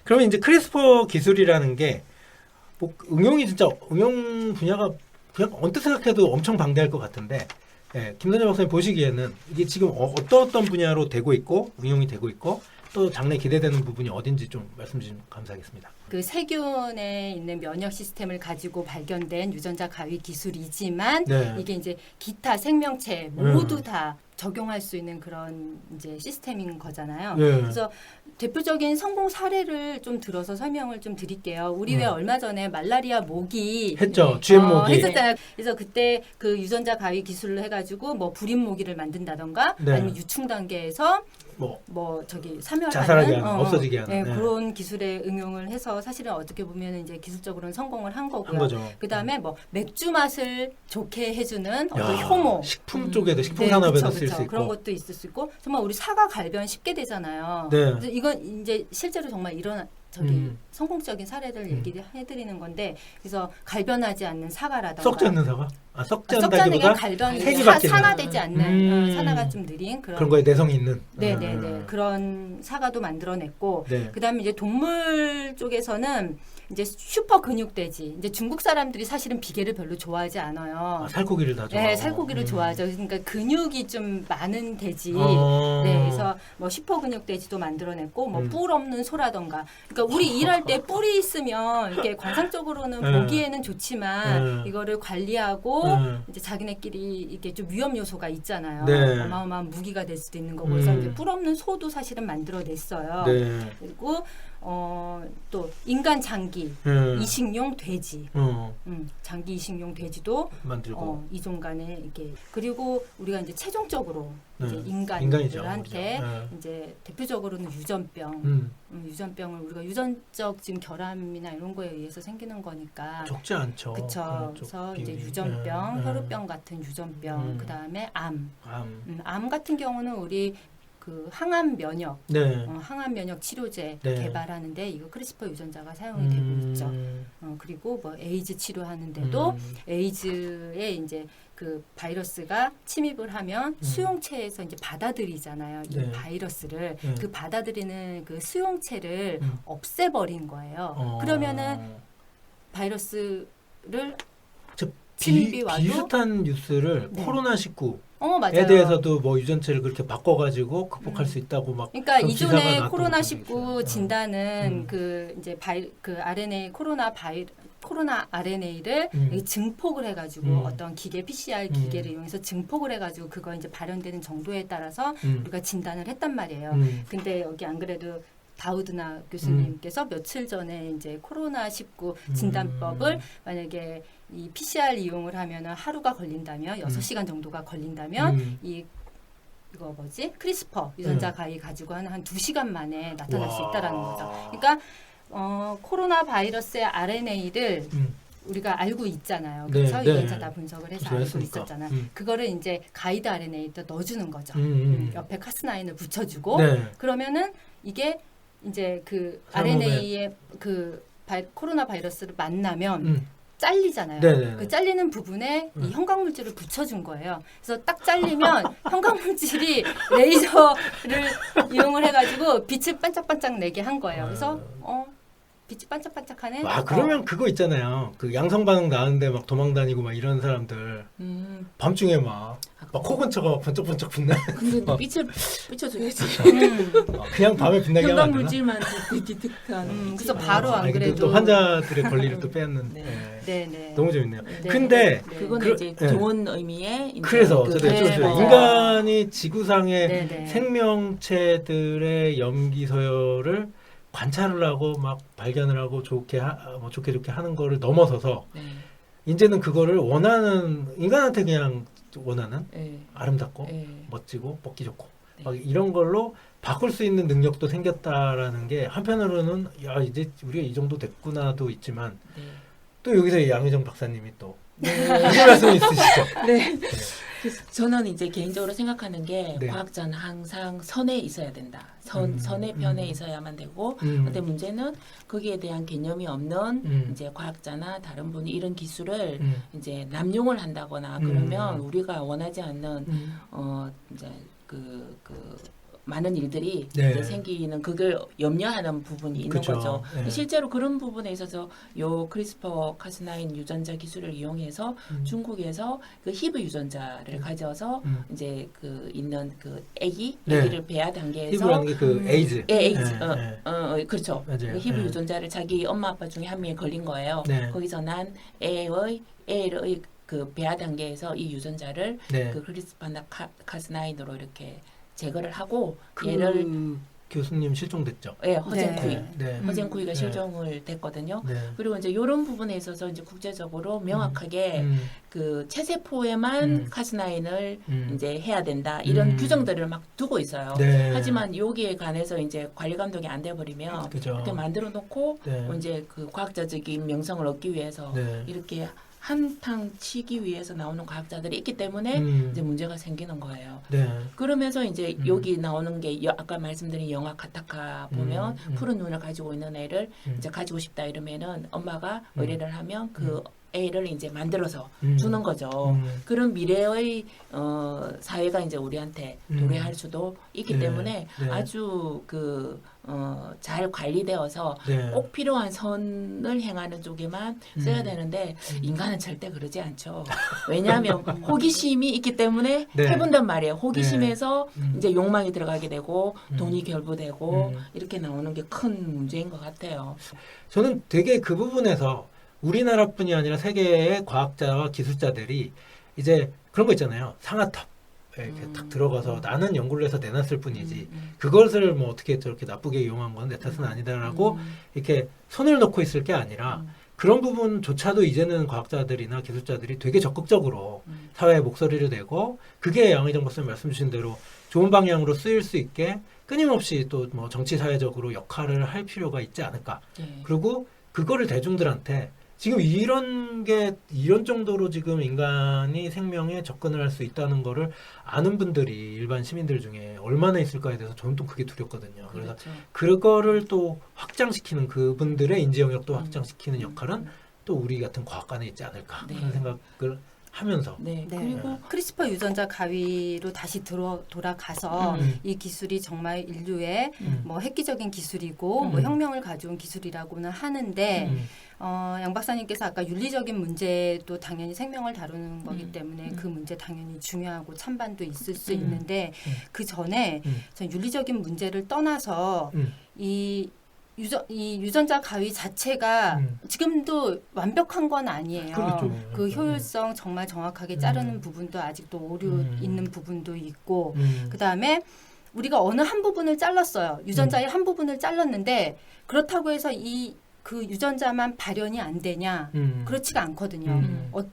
그러면 이제 크리스퍼 기술이라는 게 뭐 응용이 진짜 응용 분야가 그냥 언뜻 생각해도 엄청 방대할 것 같은데 김선재 박사님 보시기에는 이게 지금 어떤 분야로 되고 있고 응용이 되고 있고 또 장래 기대되는 부분이 어딘지 좀 말씀 주시면 감사하겠습니다. 그 세균에 있는 면역 시스템을 가지고 발견된 유전자 가위 기술이지만 네. 이게 이제 기타 생명체 모두 다 적용할 수 있는 그런 이제 시스템인 거잖아요. 네. 그래서 대표적인 성공 사례를 좀 들어서 설명을 좀 드릴게요. 우리 왜 얼마 전에 말라리아 모기 했죠. GM 모기. 했었잖아요. 그래서 그때 그 유전자 가위 기술을 해가지고 뭐 불임 모기를 만든다던가 네. 아니면 유충 단계에서 뭐 저기 사멸하는 자살하게 하는 없어지게 하는 네, 그런 기술에 응용을 해서 사실은 어떻게 보면 이제 기술적으로는 성공을 한 거고요. 한 거죠. 그다음에 뭐 맥주 맛을 좋게 해주는 어떤 효모 식품 쪽에도 식품 네, 산업에도 그쵸, 쓸 수 그쵸. 있고 그런 것도 있을 수 있고 정말 우리 사과 갈변 쉽게 되잖아요. 네. 그래서 이건 이제 실제로 정말 이런 성공적인 사례를 얘기해드리는 건데 그래서 갈변하지 않는 사과라던가 썩지 않는 사과? 썩지 썩지 않는 게 않다기보다 갈변 색이 바뀌는 산화되지 않는 산화가 좀 느린 그런 거에 내성이 있는 네네네 그런 사과도 만들어냈고 네. 그다음에 이제 동물 쪽에서는 이제 슈퍼 근육돼지 이제 중국 사람들이 사실은 비계를 별로 좋아하지 않아요. 살코기를 다 좋아하고. 네, 살코기를 좋아하죠. 그러니까 근육이 좀 많은 돼지. 어. 네, 그래서 뭐 슈퍼 근육 돼지도 만들어냈고 뭐 뿔 없는 소라던가. 그러니까 우리 일할 때 뿔이 있으면 이렇게 관상적으로는 보기에는 좋지만 이거를 관리하고 이제 자기네끼리 이게 좀 위험 요소가 있잖아요. 네. 어마어마한 무기가 될 수도 있는 거고. 그래서 이제 뿔 없는 소도 사실은 만들어냈어요. 네. 그리고 또 인간 장기 이식용 돼지, 장기 이식용 돼지도 만들고 이종간에 이렇게 그리고 우리가 이제 최종적으로 이제 인간이죠. 인간들한테 이제 대표적으로는 유전병을 우리가 유전적 지금 결함이나 이런 거에 의해서 생기는 거니까 적지 않죠. 그렇죠. 그래서 이제 유전병, 혈우병 같은 유전병, 그 다음에 암 같은 경우는 우리 그 항암 면역, 항암 면역 치료제 개발하는데 이거 크리스퍼 유전자가 사용이 되고 있죠. 그리고 뭐 에이즈 치료하는데도 에이즈에 이제 그 바이러스가 침입을 하면 수용체에서 이제 받아들이잖아요. 이 바이러스를 그 받아들이는 그 수용체를 없애버린 거예요. 그러면은 바이러스를 침입이 와도 비슷한 뉴스를 코로나19 맞아요. 에 대해서도 뭐 유전체를 그렇게 바꿔가지고 극복할 수 있다고 막. 그러니까 기사가 이전에 나왔던 코로나19 진단은 그 이제 그 RNA 코로나 RNA를 증폭을 해가지고 어떤 기계 PCR 기계를 이용해서 증폭을 해가지고 그거 이제 발현되는 정도에 따라서 우리가 진단을 했단 말이에요. 근데 여기 안 그래도 다우드나 교수님께서 며칠 전에 이제 코로나19 진단법을 만약에 이 PCR 이용을 하면은 하루가 걸린다면 6시간 정도가 걸린다면 이거 뭐지? 크리스퍼 유전자 가위 가지고 한 2시간 만에 나타날 수 있다라는 거죠. 그러니까 코로나 바이러스의 RNA를 우리가 알고 있잖아요. 그래서 유전자 다 분석을 해서 알고 했으니까. 있었잖아. 그거를 이제 가이드 RNA에다 넣어주는 거죠. 옆에 카스나인을 붙여주고 그러면은 이게 이제 그 RNA의 그 코로나 바이러스를 만나면 잘리잖아요. 그 잘리는 부분에 이 형광물질을 붙여준 거예요. 그래서 딱 잘리면 형광물질이 레이저를 이용을 해가지고 빛을 반짝반짝 내게 한 거예요. 그래서 빛이 반짝반짝하네. 그러면 그거 있잖아요. 그 양성 반응 나는데 막 도망다니고 막 이런 사람들 밤중에 막 코 근처가 번쩍번쩍 빛나. 근데 빛을 비춰줘야지. 그냥 밤에 빛나게 하면 안 되나? 형광물질만 디텍트하는. 그래서 바로 안 그래도 또 환자들의 권리를 또 빼앗는. 네. 너무 재밌네요. 근데 그거는 이제 좋은 의미의 이제 그래서 그 저도 여쭤보죠. 인간이 지구상의 생명체들의 염기 서열을 관찰을 하고 막 발견을 하고 좋게 하는 거를 넘어서서 이제는 그거를 원하는 인간한테 그냥 원하는 아름답고 멋지고 먹기 좋고 막 이런 걸로 바꿀 수 있는 능력도 생겼다라는 게 한편으로는 야 이제 우리가 이 정도 됐구나도 있지만 또 여기서 양의정 박사님이 또 무슨 말씀이 있으시죠? 네. 저는 이제 개인적으로 생각하는 게 과학자는 항상 선에 있어야 된다. 선의 편에 있어야만 되고, 근데 문제는 거기에 대한 개념이 없는 이제 과학자나 다른 분이 이런 기술을 이제 남용을 한다거나 그러면 우리가 원하지 않는 이제 많은 일들이 네. 이제 생기는 그걸 염려하는 부분이 있는 그쵸. 거죠. 네. 실제로 그런 부분에 있어서 요 크리스퍼 카스9 유전자 기술을 이용해서 중국에서 그 히브 유전자를 가져서 이제 그 있는 그 아기를 배아 단계에서 히브라는 게 그 에이즈. 에이즈, 그렇죠. 맞아요. 그 히브 네. 유전자를 자기 엄마 아빠 중에 한 명이 걸린 거예요. 네. 거기서 난 애의 그 배아 단계에서 이 유전자를 네. 그 크리스퍼 카스9으로 이렇게 제거를 하고 그 얘를 교수님 실종됐죠. 허젠쿠이 네. 허젠쿠이가 네. 실종을 됐거든요. 네. 그리고 이제 이런 부분에 있어서 이제 국제적으로 명확하게 그 체세포에만 카스9을 이제 해야 된다 이런 규정들을 막 두고 있어요. 네. 하지만 여기에 관해서 이제 관리 감독이 안 돼버리면 그죠. 이렇게 만들어 놓고 네. 이제 그 과학자적인 명성을 얻기 위해서 네. 이렇게 한탕 치기 위해서 나오는 과학자들이 있기 때문에 이제 문제가 생기는 거예요. 네. 그러면서 이제 여기 나오는 게 아까 말씀드린 영화 가타카 보면 푸른 눈을 가지고 있는 애를 이제 가지고 싶다 이러면은 엄마가 의뢰를 하면 그 애를 이제 만들어서 주는 거죠. 그런 미래의 사회가 이제 우리한테 도래할 수도 있기 네. 때문에 네. 아주 그 잘 관리되어서 네. 꼭 필요한 선을 행하는 쪽에만 써야 되는데 인간은 절대 그러지 않죠. 왜냐하면 호기심이 있기 때문에 네. 해본단 말이에요. 호기심에서 네. 이제 욕망이 들어가게 되고 돈이 결부되고 이렇게 나오는 게 큰 문제인 것 같아요. 저는 되게 그 부분에서 우리나라뿐이 아니라 세계의 과학자와 기술자들이 이제 그런 거 있잖아요. 상아탑. 이렇게 딱 들어가서 나는 연구를 해서 내놨을 뿐이지 그것을 뭐 어떻게 저렇게 나쁘게 이용한 건 내 탓은 아니다라고 이렇게 손을 놓고 있을 게 아니라 그런 부분조차도 이제는 과학자들이나 기술자들이 되게 적극적으로 사회에 목소리를 내고 그게 양의정 박사님 말씀 주신 대로 좋은 방향으로 쓰일 수 있게 끊임없이 또 뭐 정치 사회적으로 역할을 할 필요가 있지 않을까. 네. 그리고 그거를 대중들한테 지금 이런 정도로 지금 인간이 생명에 접근을 할 수 있다는 거를 아는 분들이 일반 시민들 중에 얼마나 있을까에 대해서 저는 또 그게 두렵거든요. 그래서 그렇죠. 그거를 또 확장시키는 그분들의 인지 영역도 확장시키는 역할은 또 우리 같은 과학관에 있지 않을까 네. 하는 생각을 하면서 네. 네. 그리고 크리스퍼 유전자 가위로 다시 돌아가서 이 기술이 정말 인류의 뭐 획기적인 기술이고 뭐 혁명을 가져온 기술이라고는 하는데 양 박사님께서 아까 윤리적인 문제도 당연히 생명을 다루는 거기 때문에 그 문제 당연히 중요하고 찬반도 있을 수 있는데 그 전에 전 윤리적인 문제를 떠나서 이 유전자 가위 자체가 지금도 완벽한 건 아니에요. 그렇죠. 그 효율성 정말 정확하게 자르는 부분도 아직도 오류 있는 부분도 있고 그 다음에 우리가 어느 한 부분을 잘랐어요. 유전자의 한 부분을 잘랐는데 그렇다고 해서 그 유전자만 발현이 안 되냐? 그렇지가 않거든요.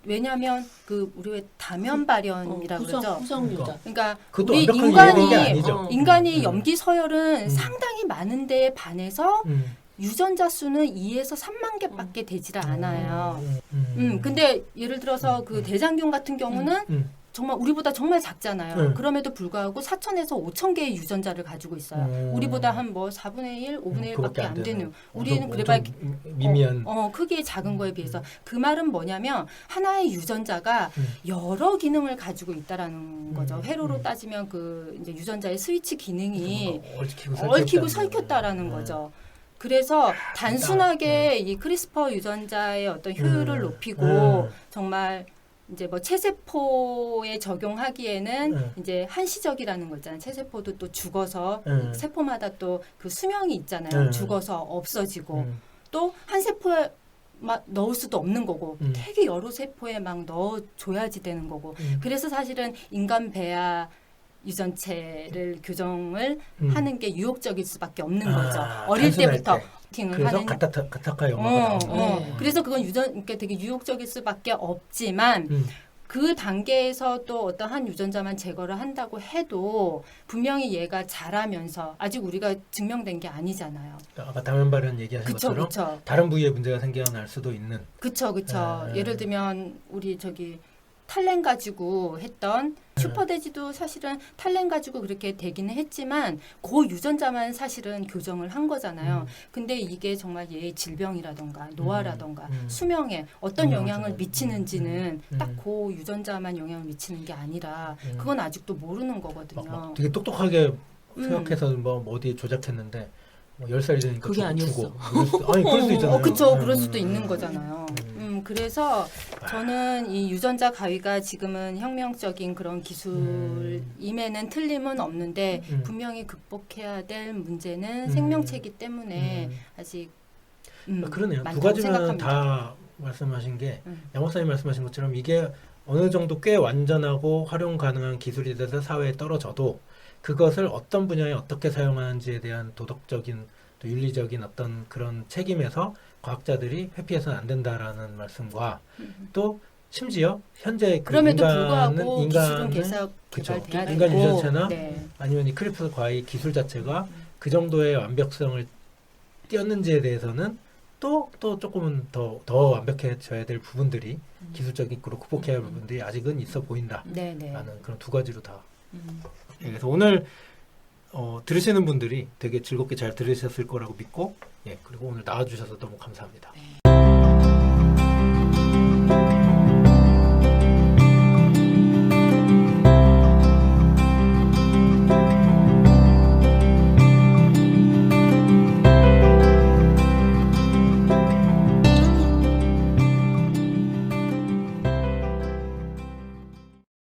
왜냐하면 그 우리 왜 다면 발현이라고 그러죠. 후성 유전. 그러니까 그것도 우리 완벽한 이해된 게 아니죠. 인간이 염기 서열은 상당히 많은 데에 반해서 유전자 수는 2에서 3만 개밖에 되질 않아요. 근데 예를 들어서 그 대장균 같은 경우는 정말 우리보다 정말 작잖아요. 그럼에도 불구하고 4천에서 5천 개의 유전자를 가지고 있어요. 우리보다 한 뭐 4분의 1, 5분의 1밖에 안 되는. 우리는 그래봐야 미미한 크기의 작은 거에 비해서 그 말은 뭐냐면 하나의 유전자가 여러 기능을 가지고 있다라는 거죠. 회로로 따지면 그 이제 유전자의 스위치 기능이 얽히고 설켰다라는 거죠. 그래서 단순하게 이 크리스퍼 유전자의 어떤 효율을 높이고 정말 이제 뭐 체세포에 적용하기에는 이제 한시적이라는 거 있잖아요. 체세포도 또 죽어서 세포마다 또 그 수명이 있잖아요. 죽어서 없어지고 또 한 세포에 막 넣을 수도 없는 거고 되게 여러 세포에 막 넣어줘야지 되는 거고 그래서 사실은 인간 배아 유전체를 교정을 하는 게 유혹적일 수밖에 없는 거죠. 어릴 때부터 그래서 가타카 영화가 나오고 그래서 그건 그러니까 되게 유혹적일 수밖에 없지만 그 단계에서 또 어떤 한 유전자만 제거를 한다고 해도 분명히 얘가 자라면서 아직 우리가 증명된 게 아니잖아요. 아까 다면 발현 얘기하신 것처럼 그쵸. 다른 부위에 문제가 생겨날 수도 있는. 그쵸. 예를 들면 우리 탈렌 가지고 했던 슈퍼돼지도 사실은 탈렌 가지고 그렇게 되기는 했지만 그 유전자만 사실은 교정을 한 거잖아요. 근데 이게 정말 얘의 질병이라던가 노화라던가 수명에 어떤 영향을 미치는지는 딱 그 유전자만 영향을 미치는 게 아니라 그건 아직도 모르는 거거든요. 되게 똑똑하게 생각해서 뭐 어디에 조작했는데 뭐 10살이 되니까 그게 주고 아니었어. 아니 그럴 수도 있잖아요. 그렇죠. 그럴 수도 있는 거잖아요. 그래서 저는 이 유전자 가위가 지금은 혁명적인 그런 기술임에는 틀림은 없는데 분명히 극복해야 될 문제는 생명체이기 때문에 아직 그러네요. 두 많다고 가지면 생각합니다. 다 말씀하신 게 양 박사님 말씀하신 것처럼 이게 어느 정도 꽤 완전하고 활용 가능한 기술이 돼서 사회에 떨어져도 그것을 어떤 분야에 어떻게 사용하는지에 대한 도덕적인 또 윤리적인 어떤 그런 책임에서 과학자들이 회피해서는 안 된다라는 말씀과 또 심지어 현재 그 그럼에도 인간은 불구하고 기술은 개발돼야 인간 되고 유전체나 네. 아니면 이 크리프스 과의 기술 자체가 그 정도의 완벽성을 띄었는지에 대해서는 또 조금은 더 완벽해져야 될 부분들이 기술적으로 극복해야 할 부분들이 아직은 있어 보인다라는 네, 네. 그런 두 가지로 다. 그래서 오늘 들으시는 분들이 되게 즐겁게 잘 들으셨을 거라고 믿고 그리고 오늘 나와주셔서 너무 감사합니다. 네.